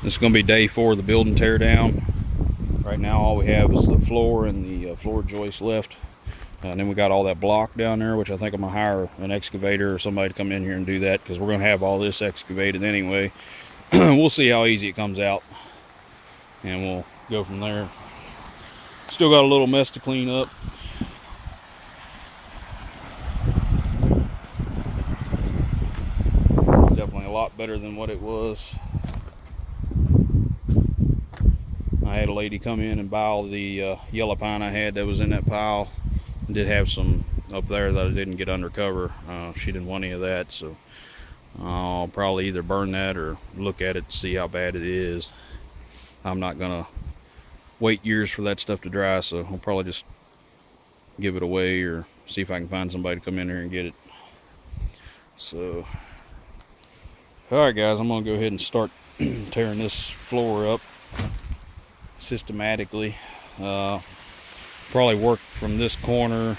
This is going to be day 4 of the building tear down. Right now all we have is the floor and the floor joist left. And then we got all that block down there, which I think I'm going to hire an excavator or somebody to come in here and do that, because we're going to have all this excavated anyway. We'll see how easy it comes out, and we'll go from there. Still got a little mess to clean up. Definitely a lot better than what it was. I had a lady come in and buy all the yellow pine I had that was in that pile. I did have some up there that I didn't get under cover. She didn't want any of that, so I'll probably either burn that or look at it to see how bad it is. I'm not gonna wait years for that stuff to dry, so I'll probably just give it away or see if I can find somebody to come in here and get it. So, alright guys, I'm gonna go ahead and start tearing this floor up systematically. Probably work from this corner,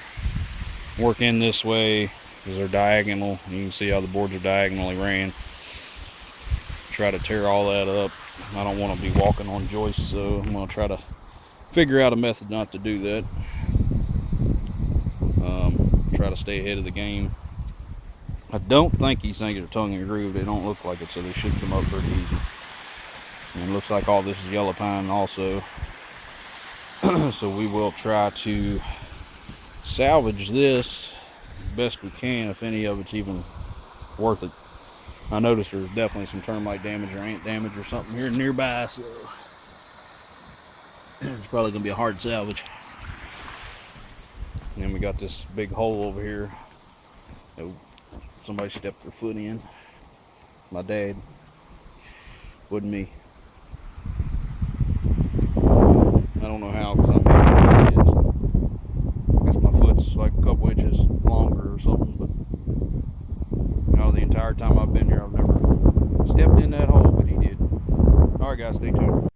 work in this way, because they're diagonal. You can see how the boards are diagonally ran. Try to tear all that up. I don't want to be walking on joists, so I'm going to try to figure out a method not to do that. Try to stay ahead of the game. I don't think these things are tongue and groove. They don't look like it, so they should come up pretty easy. And it looks like all this is yellow pine also. So we will try to salvage this as best we can, if any of it's even worth it. I noticed there's definitely some termite damage or ant damage or something here nearby, so it's probably gonna be a hard salvage. And then we got this big hole over here that somebody stepped their foot in. My dad. Wasn't me. I don't know how, because I'm big as it is. I guess my foot's like a couple inches longer or something, but you know, the entire time I've been here, I've never stepped in that hole, but he did. Alright guys, stay tuned.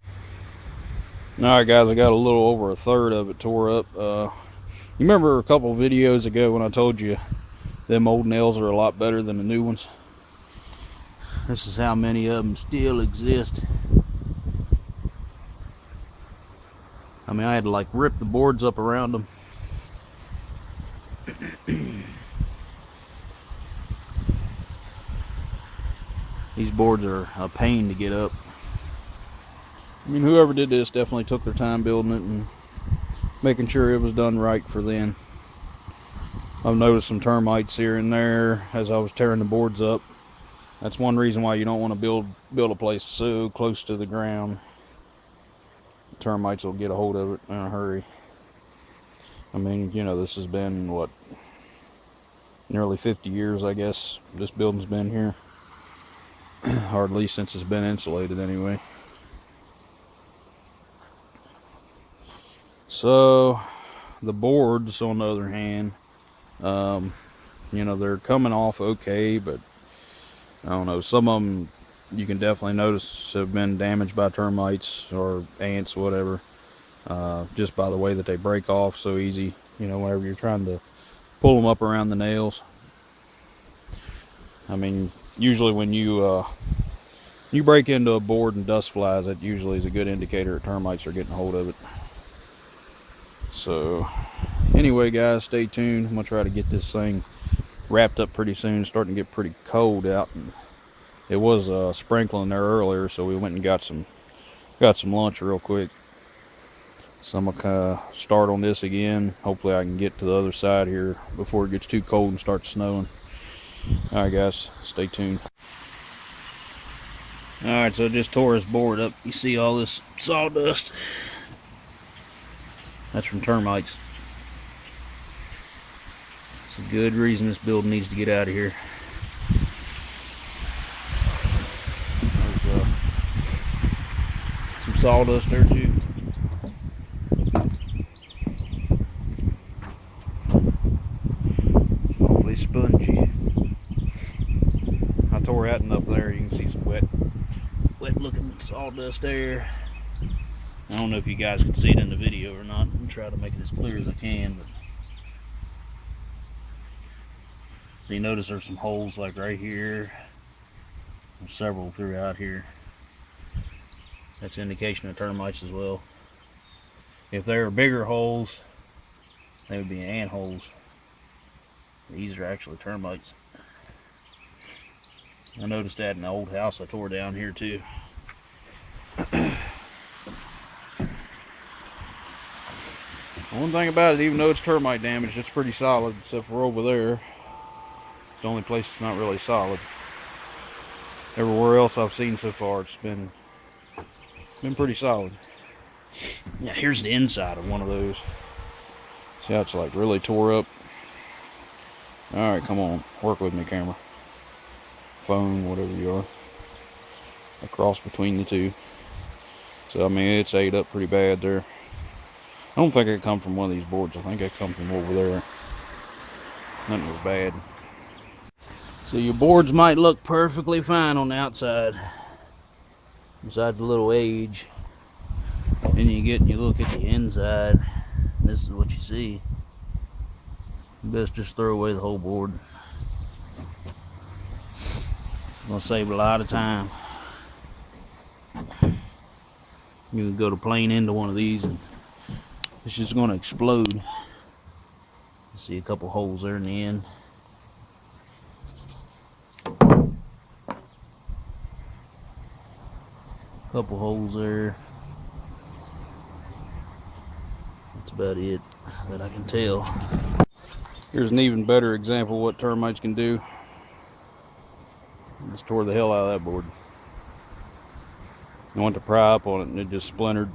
Alright guys, I got a little over a third of it tore up. You remember a couple videos ago when I told you them old nails are a lot better than the new ones? This is how many of them still exist. I mean, I had to like rip the boards up around them. These boards are a pain to get up. I mean, whoever did this definitely took their time building it and making sure it was done right for then. I've noticed some termites here and there as I was tearing the boards up. That's one reason why you don't want to build a place so close to the ground. Termites will get a hold of it in a hurry. I mean, you know, this has been, what, nearly 50 years, I guess, this building's been here. Or at least since it's been insulated anyway. So, the boards, on the other hand, you know, they're coming off okay, but I don't know, some of them you can definitely notice have been damaged by termites or ants, whatever, just by the way that they break off so easy, you know, whenever you're trying to pull them up around the nails. I mean, usually when you break into a board and dust flies, that usually is a good indicator that termites are getting a hold of it. So anyway guys, stay tuned. I'm gonna try to get this thing wrapped up pretty soon. It's starting to get pretty cold out, and it was sprinkling there earlier, so we went and got some lunch real quick. So I'm gonna start on this again. Hopefully I can get to the other side here before it gets too cold and starts snowing. Alright guys, stay tuned. Alright, so I just tore this board up. You see all this sawdust? That's from termites. It's a good reason this building needs to get out of here. There's some sawdust there too. Hopefully spongy. I tore that one up there. You can see some wet looking sawdust there. I don't know if you guys can see it in the video or not. I'm trying to make it as clear as I can, but so you notice there's some holes like right here. There's several throughout here. That's an indication of termites as well. If there are bigger holes, they would be ant holes. These are actually termites. I noticed that in the old house I tore down here too. One thing about it, even though it's termite damage, it's pretty solid, except for over there. It's the only place it's not really solid. Everywhere else I've seen so far, it's been pretty solid. Yeah, here's the inside of one of those. See how it's like really tore up? Alright, come on. Work with me, camera. Phone, whatever you are. A cross between the two. So, I mean, it's ate up pretty bad there. I don't think it come from one of these boards. I think it come from over there. Nothing was bad. So your boards might look perfectly fine on the outside. Besides the little age. Then you get and you look at the inside. This is what you see. You best just throw away the whole board. It's gonna save a lot of time. You can go to plane into one of these and it's just gonna explode. You see a couple holes there in the end. Couple holes there. That's about it that I can tell. Here's an even better example of what termites can do. Just tore the hell out of that board. I went to pry up on it and it just splintered.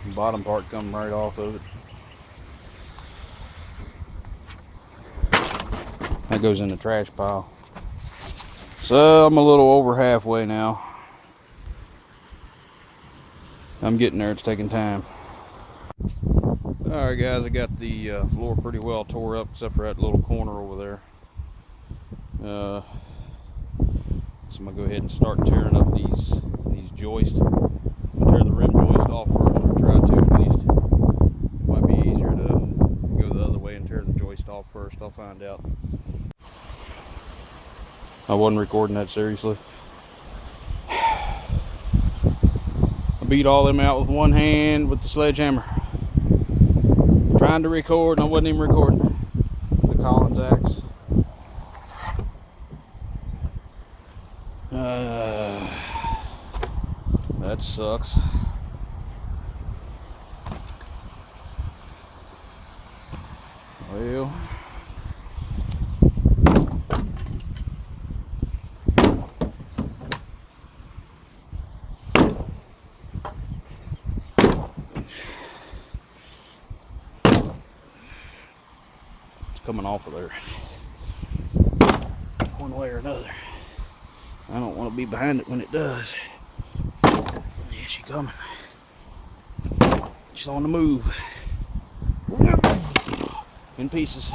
The bottom part come right off of it. That goes in the trash pile. So I'm a little over halfway now. I'm getting there, it's taking time. Alright guys, I got the floor pretty well tore up except for that little corner over there. So I'm gonna go ahead and start tearing up these joists. I'll tear the rim joist off first, or try to at least. It might be easier to go the other way and tear the joist off first. I'll find out. I wasn't recording that seriously. I beat all them out with one hand with the sledgehammer. Trying to record and I wasn't even recording. The Collins axe. That sucks. Well, it's coming off of there one way or another. I don't want to be behind it when it does. Yeah, she's coming. She's on the move. In pieces.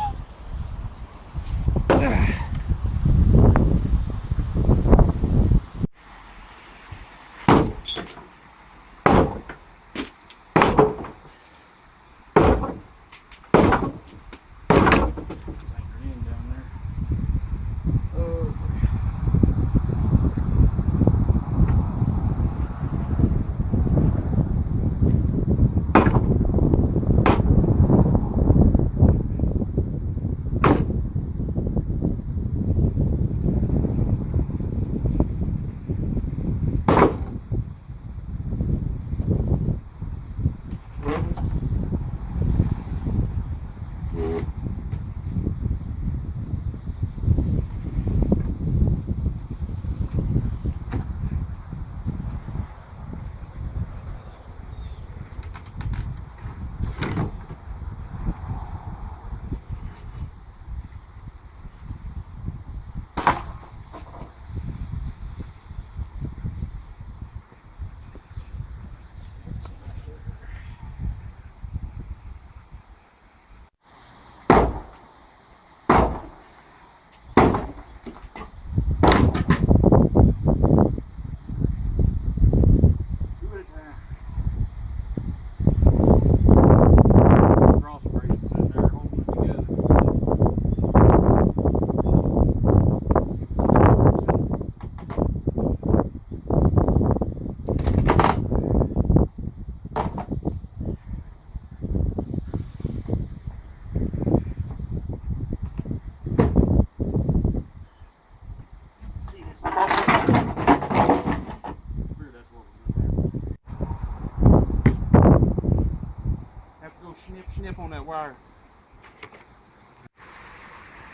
tip on that wire.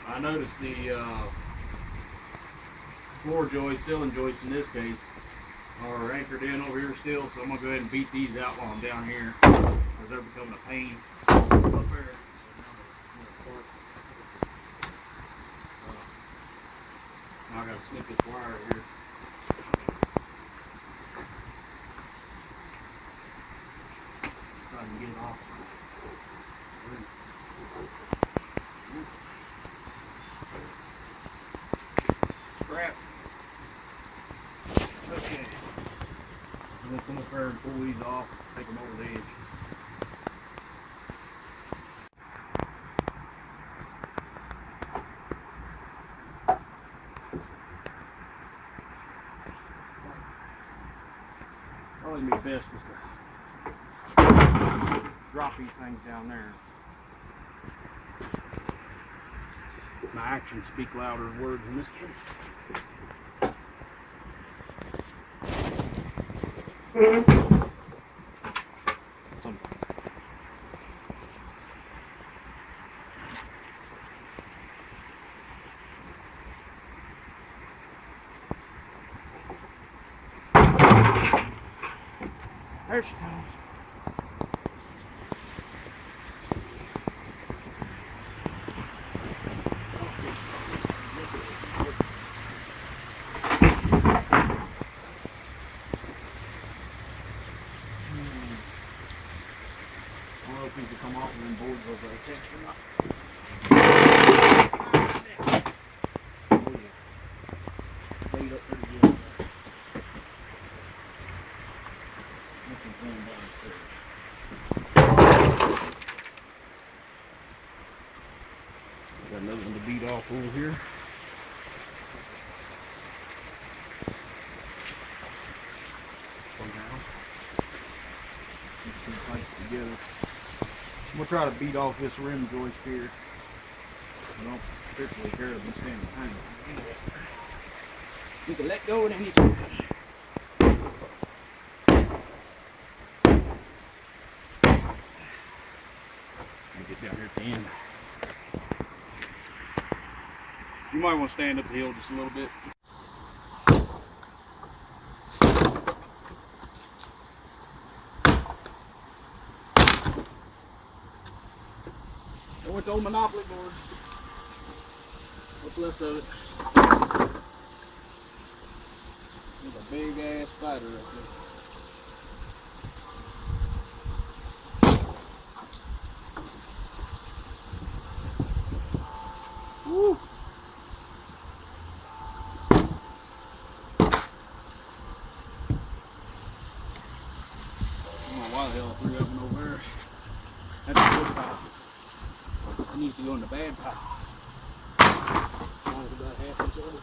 I noticed the floor joist, ceiling joist in this case, are anchored in over here still, so I'm going to go ahead and beat these out while I'm down here, because they're becoming a pain up there. Now I got to snip this wire here. So I can get it off. Scrap. Okay. I'm going to come up there and pull these off, take them over the edge. Probably be best just to drop these things down there. My actions speak louder than words in this case. There she comes. I don't know if these will come off of them boards over there attached or not. Laid up pretty good. Got another one to beat off over here. For now. Keep these pipes together. I'm going to try to beat off this rim joist here. I don't particularly care to be standing behind it. You can let go at any time. Get down here at the end. You might want to stand up the hill just a little bit. I went to old Monopoly board. What's left of it? There's a big ass spider right there. Woo! I don't know why the hell I threw that one over there. That's a good pile. It needs to go in the bad pile. Mine's about half inch over.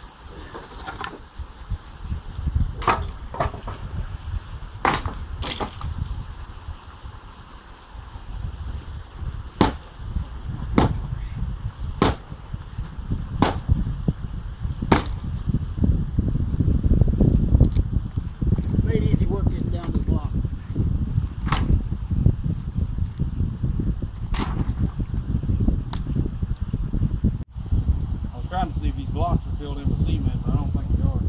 Made easy work getting down this block. I was trying to see if these blocks are filled in with cement, but I don't think they are.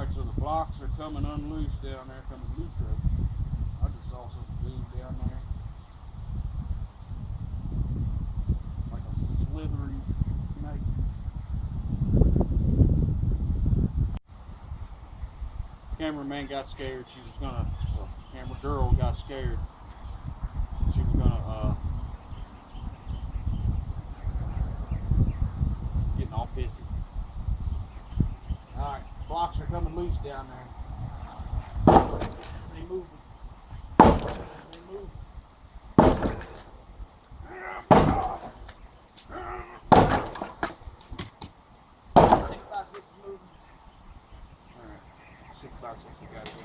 Alright, so the blocks are coming unloose down there, coming loose up. I just saw something move down there. Like a slithery snake. Cameraman got scared. She was gonna, camera girl got scared. She was gonna, getting all pissy. Alright, blocks are coming loose down there. They moving. They moving. 6x6 is moving. Alright, 6x6 you gotta go.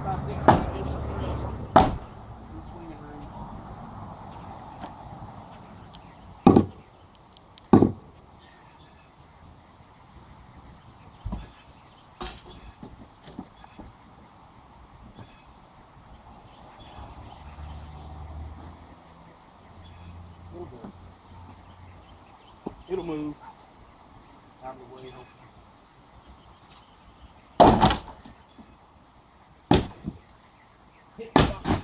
6x6 is do some rest. Swinging room. It'll move out of the way. Hit the button.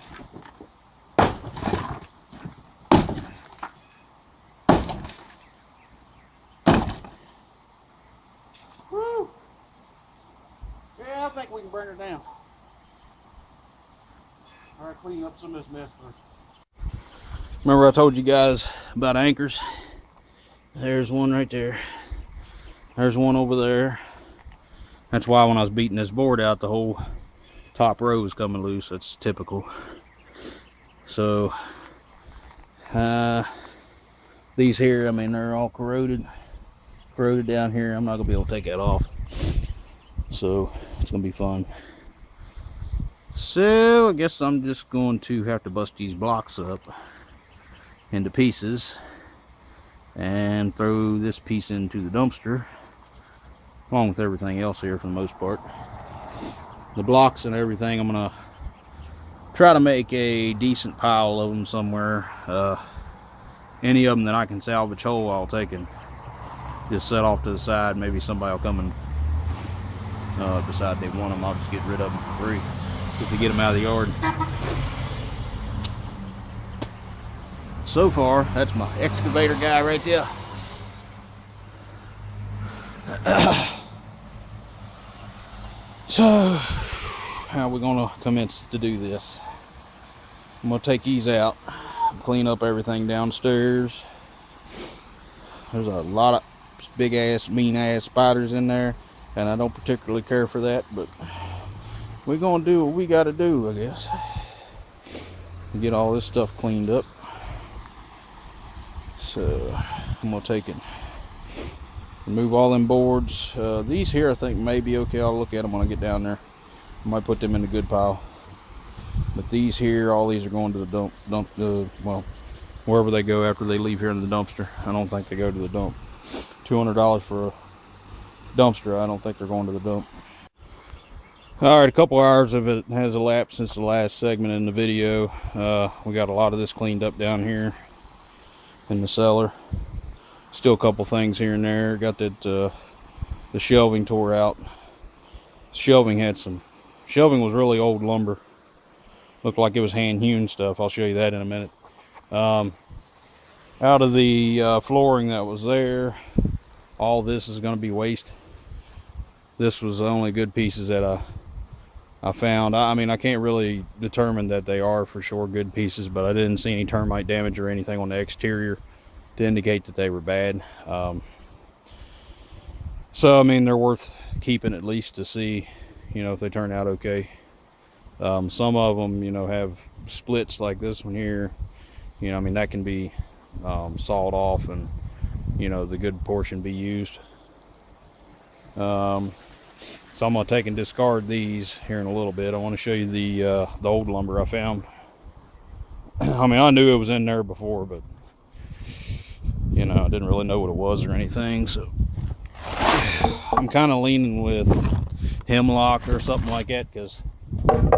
Woo! Yeah, I think we can burn her down. All right, clean up some of this mess first. Remember I told you guys about anchors? There's one right there. There's one over there. That's why when I was beating this board out, the whole top row was coming loose. That's typical. So these here, I mean, they're all corroded down here. I'm not gonna be able to take that off, so it's gonna be fun. So I guess I'm just going to have to bust these blocks up into pieces and throw this piece into the dumpster along with everything else here for the most part. The blocks and everything, I'm gonna try to make a decent pile of them somewhere. Any of them that I can salvage whole, I'll take and just set off to the side. Maybe somebody will come and decide they want them. I'll just get rid of them for free just to get them out of the yard. So far, that's my excavator guy right there. So, how are we gonna commence to do this? I'm gonna take these out, clean up everything downstairs. There's a lot of big ass, mean ass spiders in there, and I don't particularly care for that, but we're gonna do what we gotta do, I guess. Get all this stuff cleaned up. So I'm gonna take it, remove all them boards. These here I think may be okay. I'll look at them when I get down there. I might put them in a good pile. But these here, all these are going to the dump, well, wherever they go after they leave here in the dumpster. I don't think they go to the dump. $200 for a dumpster. I don't think they're going to the dump. All right, a couple hours of it has elapsed since the last segment in the video. We got a lot of this cleaned up down here in the cellar. Still a couple things here and there. Got that the shelving tore out. Shelving was really old lumber. Looked like it was hand hewn stuff. I'll show you that in a minute. Out of the flooring that was there, all this is going to be waste. This was the only good pieces that I found. I mean, I can't really determine that they are for sure good pieces, but I didn't see any termite damage or anything on the exterior to indicate that they were bad. So I mean, they're worth keeping at least to see, you know, if they turn out okay. Some of them, you know, have splits like this one here. You know, I mean, that can be sawed off and, you know, the good portion be used. So I'm gonna take and discard these here in a little bit. I want to show you the old lumber I found. I mean, I knew it was in there before, but you know, I didn't really know what it was or anything. So I'm kind of leaning with hemlock or something like that, because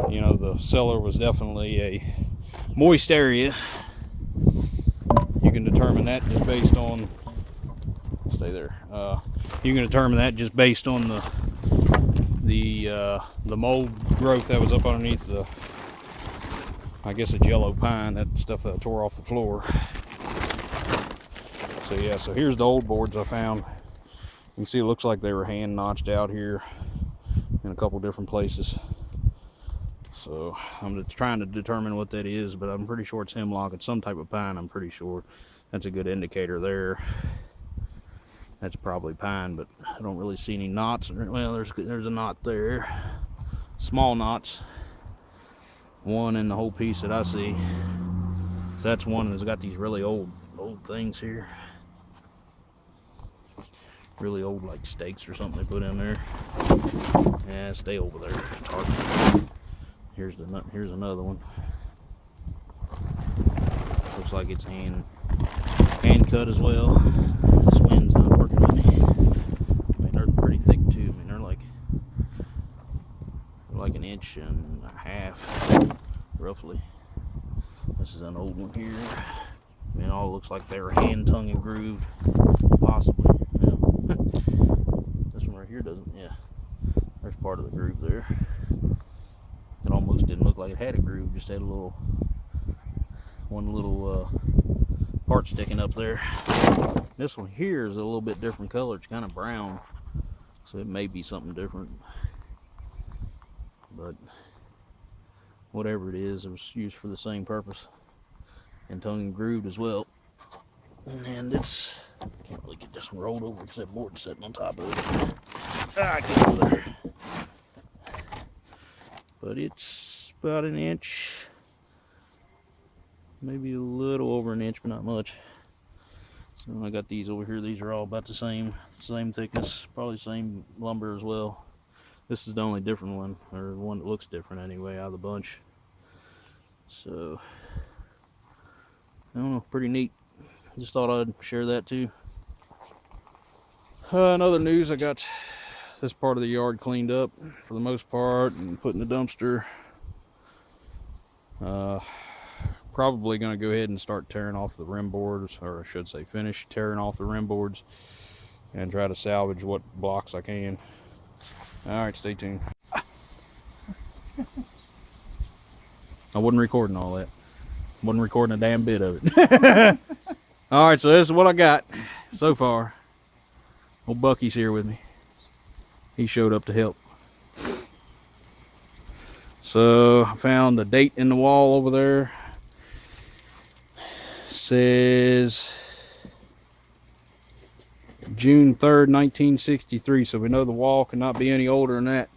you know, the cellar was definitely a moist area. You can determine that just based on, stay there. You can determine that just based on the mold growth that was up underneath the, I guess, a yellow pine, that stuff that tore off the floor. So yeah, so here's the old boards I found. You can see it looks like they were hand notched out here in a couple different places. So I'm just trying to determine what that is, but I'm pretty sure it's hemlock. It's some type of pine, I'm pretty sure. That's a good indicator there. That's probably pine, but I don't really see any knots. Well, there's a knot there. Small knots. One in the whole piece that I see. So that's one that's got these really old things here. Really old, like stakes or something they put in there. Yeah, stay over there. Here's another one. Looks like it's hand cut as well. This wind's not working with me. I mean, they're pretty thick too. I mean, they're like an inch and a half, roughly. This is an old one here. I mean, it all looks like they were hand tongue and grooved, possibly. Yeah. This one right here doesn't. Yeah, there's part of the groove there. It almost didn't look like it had a groove, just had one little part sticking up there. This one here is a little bit different color. It's kind of brown, so it may be something different. But whatever it is, it was used for the same purpose, and tongue and grooved as well. And it's, I can't really get this one rolled over because that board's sitting on top of it. I get over there. But it's about an inch, maybe a little over an inch, but not much. So I got these over here. These are all about the same thickness, probably same lumber as well. This is the only different one, or the one that looks different anyway, out of the bunch. So I don't know, pretty neat. Just thought I'd share that too. In other news, I got this part of the yard cleaned up for the most part and put in the dumpster. Probably going to go ahead and start tearing off the rim boards, or I should say finish tearing off the rim boards and try to salvage what blocks I can. Alright, stay tuned. I wasn't recording all that. Wasn't recording a damn bit of it. Alright, so this is what I got so far. Old Bucky's here with me. He showed up to help. So I found a date in the wall over there. Says June 3rd, 1963. So we know the wall cannot be any older than that.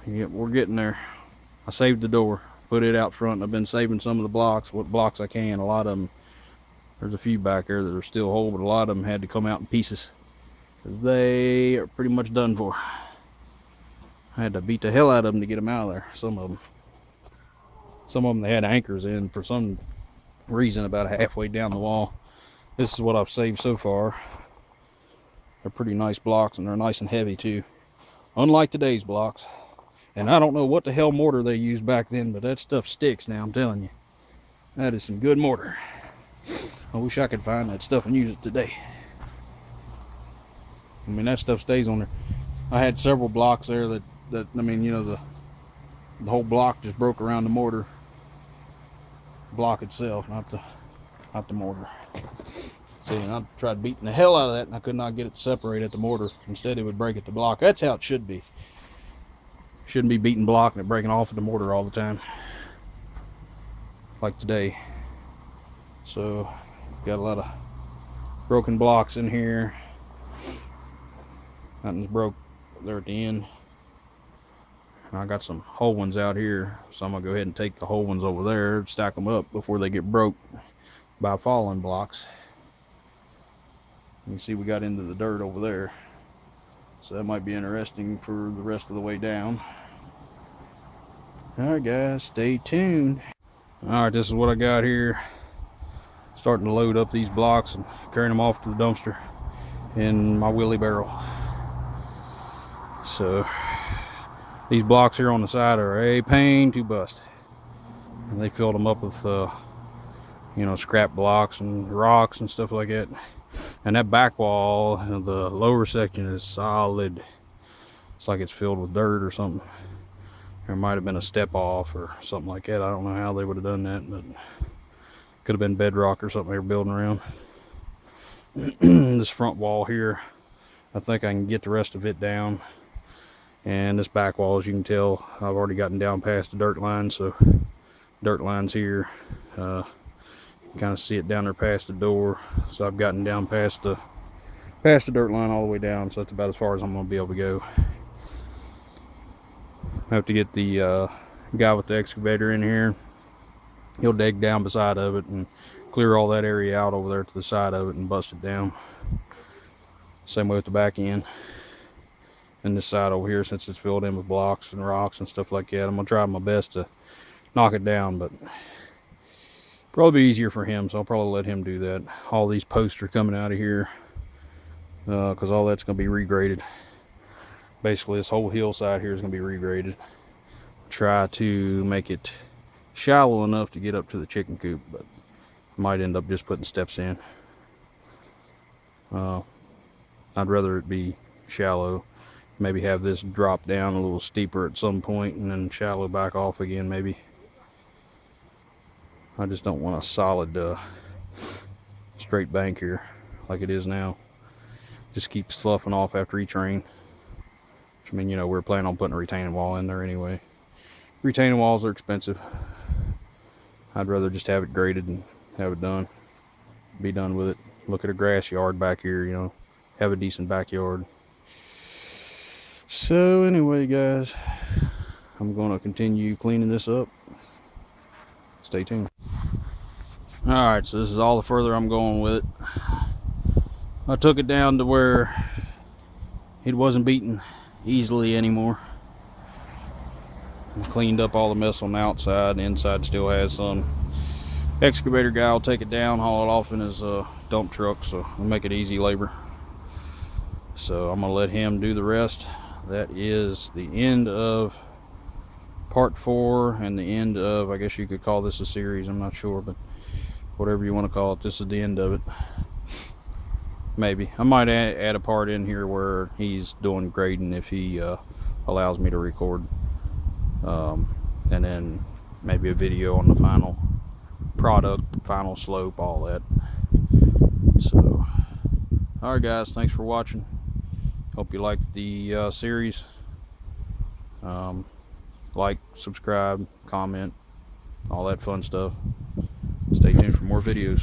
Yep, we're getting there. I saved the door, put it out front. I've been saving some of the blocks, what blocks I can. A lot of them, there's a few back there that are still whole, but a lot of them had to come out in pieces because they are pretty much done for. I had to beat the hell out of them to get them out of there. Some of them they had anchors in for some reason about halfway down the wall. This is what I've saved so far. They're pretty nice blocks, and they're nice and heavy too, unlike today's blocks. And I don't know what the hell mortar they used back then, but that stuff sticks now, I'm telling you. That is some good mortar. I wish I could find that stuff and use it today. I mean, that stuff stays on there. I had several blocks there that I mean, you know, the whole block just broke around the mortar block itself, not the mortar. See, and I tried beating the hell out of that, and I could not get it to separate at the mortar. Instead, it would break at the block. That's how it should be. Shouldn't be beating block and it breaking off at the mortar all the time, like today. So, got a lot of broken blocks in here. Nothing's broke there at the end. And I got some whole ones out here, so I'm gonna go ahead and take the whole ones over there and stack them up before they get broke by falling blocks. You can see we got into the dirt over there, so that might be interesting for the rest of the way down. Alright guys, stay tuned. Alright, this is what I got here. Starting to load up these blocks and carrying them off to the dumpster in my wheelie barrel. So These blocks here on the side are a pain to bust. And they filled them up with, you know, scrap blocks and rocks and stuff like that. And that back wall, the lower section is solid. It's like it's filled with dirt or something. There might have been a step off or something like that. I don't know how they would have done that, but could have been bedrock or something they were building around. This front wall here, I think I can get the rest of it down. And this back wall, as you can tell, I've already gotten down past the dirt line, so dirt line's here. Kind of see it down there past the door, so I've gotten down past the dirt line all the way down, so that's about as far as I'm going to be able to go. I have to get the guy with the excavator in here. He'll dig down beside of it and clear all that area out over there to the side of it and bust it down. Same way with the back end. And this side over here, since it's filled in with blocks and rocks and stuff like that, I'm going to try my best to knock it down, but probably be easier for him, so I'll probably let him do that. All these posts are coming out of here because all that's going to be regraded. Basically, this whole hillside here is going to be regraded. Try to make it shallow enough to get up to the chicken coop, but I might end up just putting steps in. I'd rather it be shallow. Maybe have this drop down a little steeper at some point and then shallow back off again, maybe. I just don't want a solid straight bank here like it is now. Just keeps sloughing off after each rain. I mean, you know, we're planning on putting a retaining wall in there anyway. Retaining walls are expensive. I'd rather just have it graded and have it done. Be done with it. Look at a grass yard back here, you know. Have a decent backyard. So anyway, guys, I'm going to continue cleaning this up. Stay tuned. Alright, so this is all the further I'm going with it. I took it down to where it wasn't beaten easily anymore. I cleaned up all the mess on the outside. The inside still has some. Excavator guy will take it down, haul it off in his dump truck, so it'll make it easy labor. So I'm going to let him do the rest. That is the end of part 4 and the end of, I guess you could call this a series, I'm not sure, but whatever you want to call it, this is the end of it. Maybe I might add a part in here where he's doing grading if he allows me to record, and then maybe a video on the final product, final slope, all that. So alright guys, thanks for watching. Hope you liked the series. Like, subscribe, comment, all that fun stuff. Stay tuned for more videos.